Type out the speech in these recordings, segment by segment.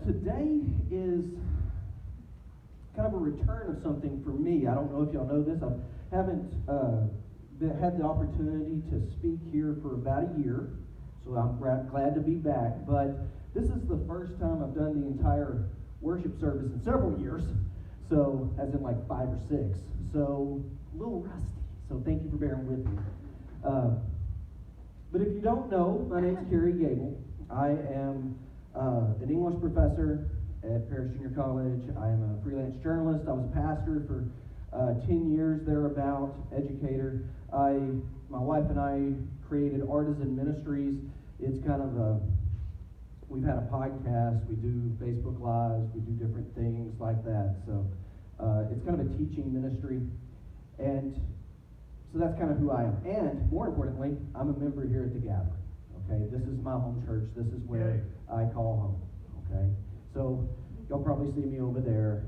Today is kind of a return of something for me. I don't know if y'all know this. I haven't had the opportunity to speak here for about a year, so I'm glad to be back. But this is the first time I've done the entire worship service in several years, so as in like 5 or 6. So a little rusty. So thank you for bearing with me. But if you don't know, my name's Carey, Gable. I am an English professor at Paris Junior College. I am a freelance journalist. I was a pastor for 10 years thereabout, educator. My wife and I created Artisan Ministries. It's kind of we've had a podcast, we do Facebook Lives, we do different things like that. So it's kind of a teaching ministry. And so that's kind of who I am. And more importantly, I'm a member here at the Gathering. Okay, this is my home church. This is where I call home. Okay, so you'll probably see me over there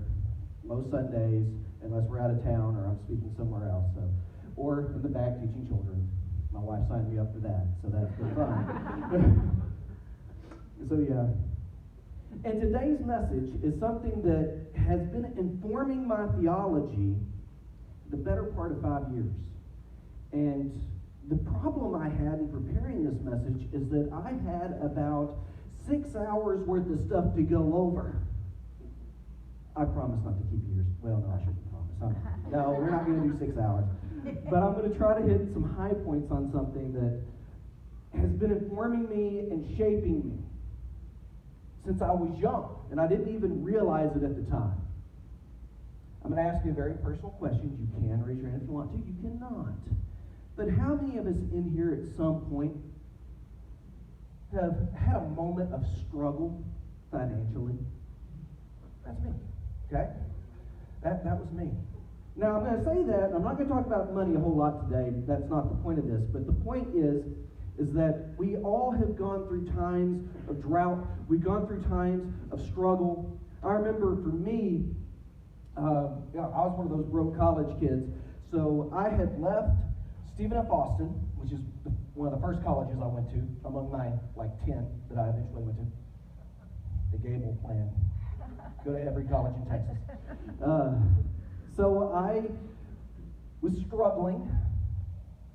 most Sundays, unless we're out of town or I'm speaking somewhere else. So, or in the back teaching children. My wife signed me up for that, so that's been fun. So yeah. And today's message is something that has been informing my theology the better part of 5 years. And the problem I had in preparing this message is that I had about 6 hours worth of stuff to go over. I promise not to keep yours. Well, no, I shouldn't promise. No, we're not going to do 6 hours. But I'm going to try to hit some high points on something that has been informing me and shaping me since I was young, and I didn't even realize it at the time. I'm going to ask you a very personal question. You can raise your hand if you want to. You cannot. But how many of us in here at some point have had a moment of struggle financially? That's me. Okay? That was me. Now, I'm going to say that, and I'm not going to talk about money a whole lot today. That's not the point of this. But the point is that we all have gone through times of drought. We've gone through times of struggle. I remember for me, I was one of those broke college kids. So I had left Stephen F. Austin, which is one of the first colleges I went to, among my 10 that I eventually went to. The Gable plan. Go to every college in Texas. So I was struggling.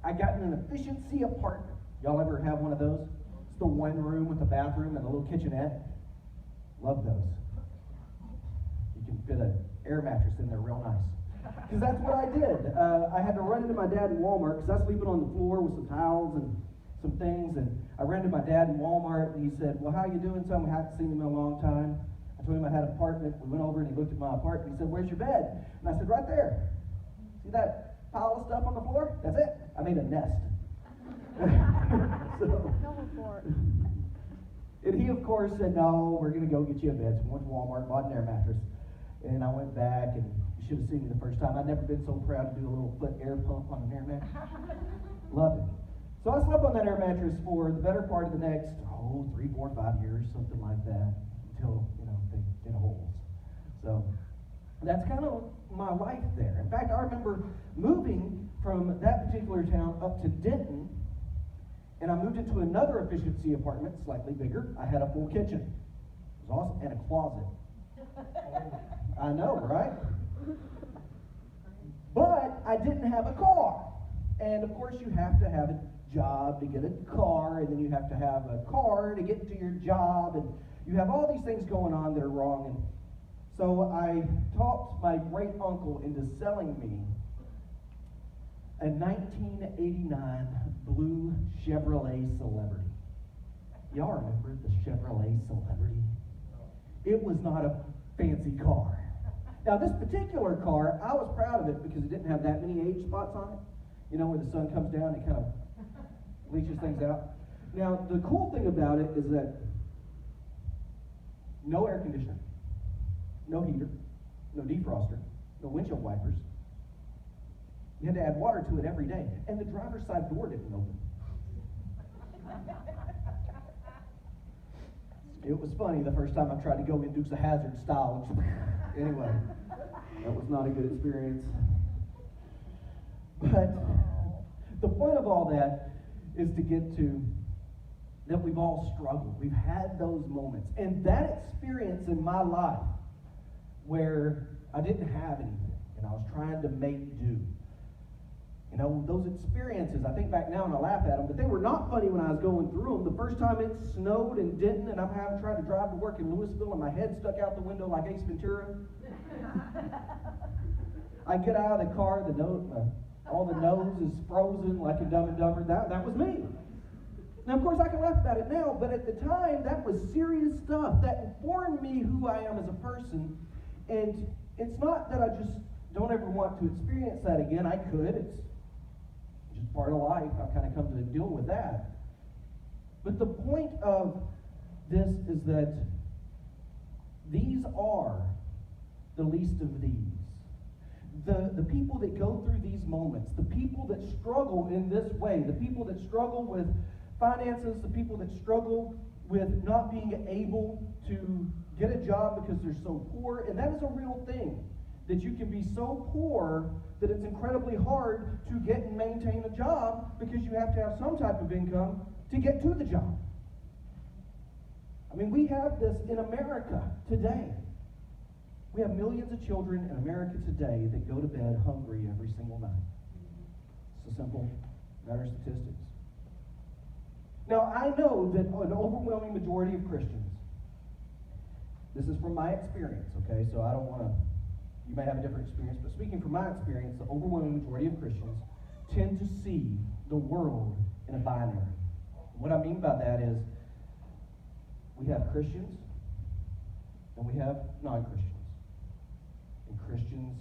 I got in an efficiency apartment. Y'all ever have one of those? It's the one room with a bathroom and a little kitchenette. Love those. You can fit an air mattress in there real nice. Because that's what I did. I had to run into my dad in Walmart because I was sleeping on the floor with some towels and some things. And I ran into my dad in Walmart and he said, "Well, how you doing, son? We haven't seen him in a long time." I told him I had an apartment. We went over and he looked at my apartment. He said, "Where's your bed?" And I said, "Right there. See that pile of stuff on the floor? That's it. I made a nest." And he, of course, said, "No, we're going to go get you a bed." So we went to Walmart, bought an air mattress. And I went back, and you should have seen me the first time. I'd never been so proud to do a little foot air pump on an air mattress. Loved it. So I slept on that air mattress for the better part of the next, 3, 4, 5 years, something like that, until, they get a hold. So that's kind of my life there. In fact, I remember moving from that particular town up to Denton, and I moved into another efficiency apartment, slightly bigger. I had a full kitchen. It was awesome, and a closet. I know, right? But I didn't have a car. And of course you have to have a job to get a car, and then you have to have a car to get to your job, and you have all these things going on that are wrong. And so I talked my great uncle into selling me a 1989 blue Chevrolet Celebrity. Y'all remember the Chevrolet Celebrity? It was not a fancy car. Now, this particular car, I was proud of it because it didn't have that many age spots on it. Where the sun comes down, it kind of leaches things out. Now, the cool thing about it is that no air conditioner, no heater, no defroster, no windshield wipers. You had to add water to it every day. And the driver's side door didn't open. It was funny the first time I tried to go in Dukes of Hazzard style. Anyway, that was not a good experience. But the point of all that is to get to that we've all struggled. We've had those moments. And that experience in my life where I didn't have anything and I was trying to make do. You know, those experiences, I think back now and I laugh at them, but they were not funny when I was going through them. The first time it snowed in Denton and I'm trying to drive to work in Louisville and my head stuck out the window like Ace Ventura. I get out of the car, all the nose is frozen like in Dumb and Dumber. That was me. Now, of course, I can laugh about it now, but at the time, that was serious stuff. That informed me who I am as a person. And it's not that I just don't ever want to experience that again. I could. It's just part of life. I've kind of come to deal with that. But the point of this is that these are the least of these. The people that go through these moments, the people that struggle in this way, the people that struggle with finances, the people that struggle with not being able to get a job because they're so poor, and that is a real thing, that you can be so poor that it's incredibly hard to get and maintain a job because you have to have some type of income to get to the job. I mean, we have this in America today. We have millions of children in America today that go to bed hungry every single night. It's a simple matter of statistics. Now, I know that an overwhelming majority of Christians, this is from my experience, okay, so I don't want to, you may have a different experience, but speaking from my experience, the overwhelming majority of Christians tend to see the world in a binary. What I mean by that is, we have Christians, and we have non-Christians. And Christians,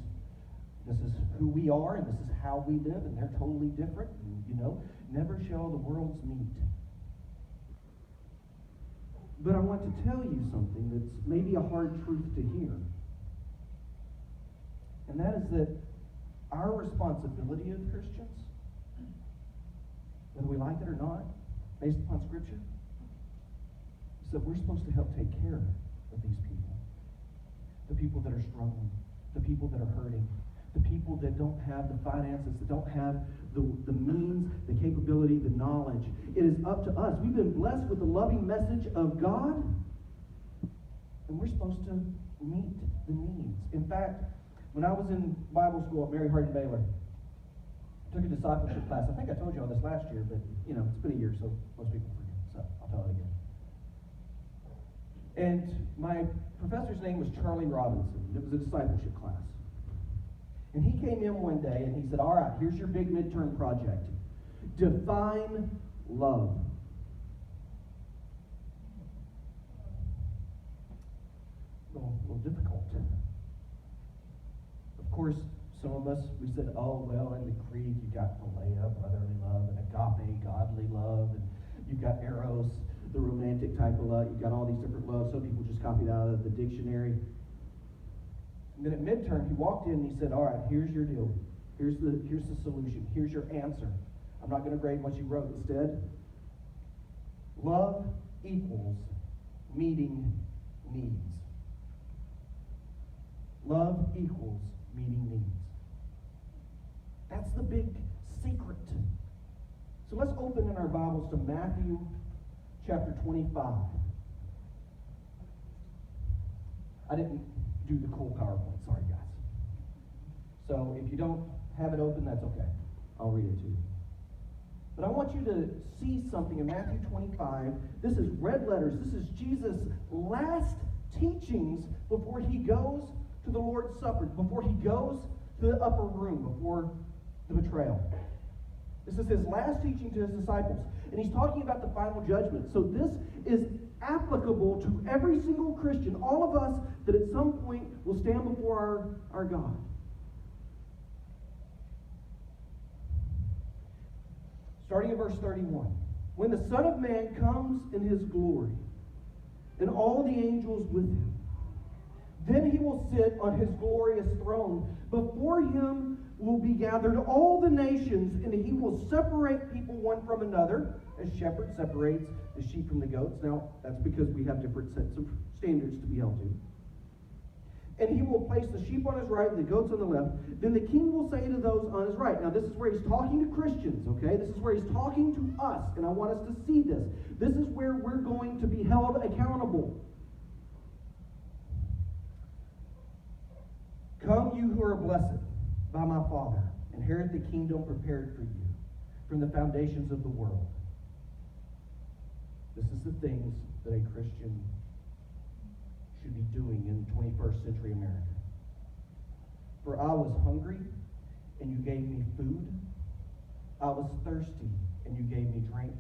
this is who we are, and this is how we live, and they're totally different, and, you know, never shall the worlds meet. But I want to tell you something that's maybe a hard truth to hear. And that is that our responsibility as Christians, whether we like it or not, based upon Scripture, is that we're supposed to help take care of these people. The people that are struggling, the people that are hurting, the people that don't have the finances, that don't have the means, the capability, the knowledge. It is up to us. We've been blessed with the loving message of God, and we're supposed to meet the needs. In fact, when I was in Bible school at Mary Hardin Baylor, I took a discipleship class. I think I told you all this last year, but you know, it's been a year, so most people forget. So I'll tell it again. And my professor's name was Charlie Robinson. It was a discipleship class. And he came in one day and he said, all right, here's your big midterm project. Define love. A little difficult. Of course, some of us, we said, oh, well, in the Greek, you got philea, brotherly love, and agape, godly love, and you've got eros, the romantic type of love. You've got all these different loves. Some people just copied out of the dictionary. And then at midterm, he walked in and he said, all right, here's your deal. Here's the solution. Here's your answer. I'm not going to grade what you wrote. Instead, love equals meeting needs. Love equals meeting needs. That's the big secret. So let's open in our Bibles to Matthew chapter 25. I didn't do the cool PowerPoint. Sorry, guys. So if you don't have it open, that's okay. I'll read it to you. But I want you to see something in Matthew 25. This is red letters. This is Jesus' last teachings before he goes to the Lord's Supper, before he goes to the upper room, before the betrayal. This is his last teaching to his disciples. And he's talking about the final judgment. So this is applicable to every single Christian, all of us that at some point will stand before our God. Starting at verse 31. When the Son of Man comes in his glory, and all the angels with him, then he will sit on his glorious throne. Before him will be gathered all the nations, and he will separate people one from another, as shepherd separates the sheep from the goats. Now, that's because we have different sets of standards to be held to. and he will place the sheep on his right and the goats on the left. Then the king will say to those on his right. Now, this is where he's talking to Christians, okay? This is where he's talking to us, and I want us to see this. This is where we're going to be held accountable. Come, you who are blessed by my Father, inherit the kingdom prepared for you from the foundations of the world. This is the things that a Christian should be doing in 21st century America. For I was hungry, and you gave me food. I was thirsty, and you gave me drink.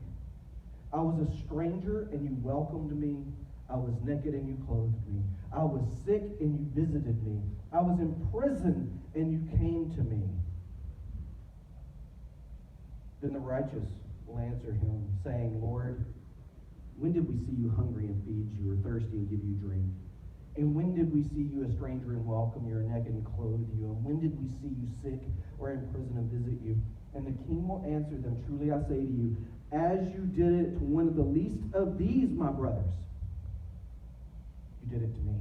I was a stranger, and you welcomed me. I was naked, and you clothed me. I was sick, and you visited me. I was in prison, and you came to me. Then the righteous will answer him, saying, Lord, when did we see you hungry and feed you, or thirsty and give you drink? And when did we see you a stranger and welcome you, or naked and clothe you? And when did we see you sick or in prison and visit you? And the king will answer them, truly I say to you, as you did it to one of the least of these, my brothers, you did it to me.